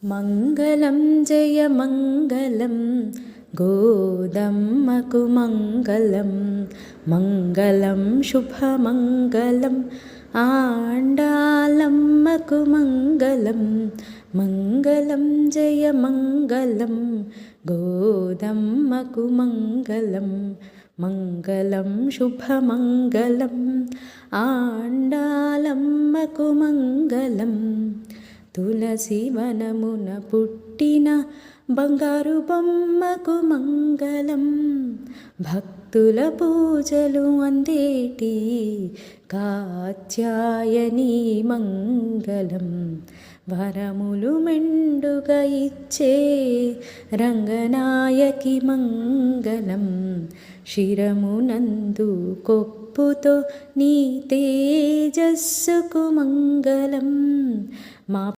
మంగళం జయ మంగళం గోదమ్మకు మంగళం మంగళం శుభమంగళం ఆండాళమ్మకు మంగళం మంగళం జయ మంగళం గోదమ్మకు మంగళం మంగళం శుభమంగళం ఆండాళమ్మకు మంగళం తులసి వనమున పుట్టిన బంగారు బొమ్మకు మంగళం భక్తుల పూజలు అందేటి కాత్యాయని మంగళం వరములు మెండుగా ఇచ్చే రంగనాయకి మంగళం శిరమునందు కొప్పుతో నీ తేజస్సుకు మంగళం మా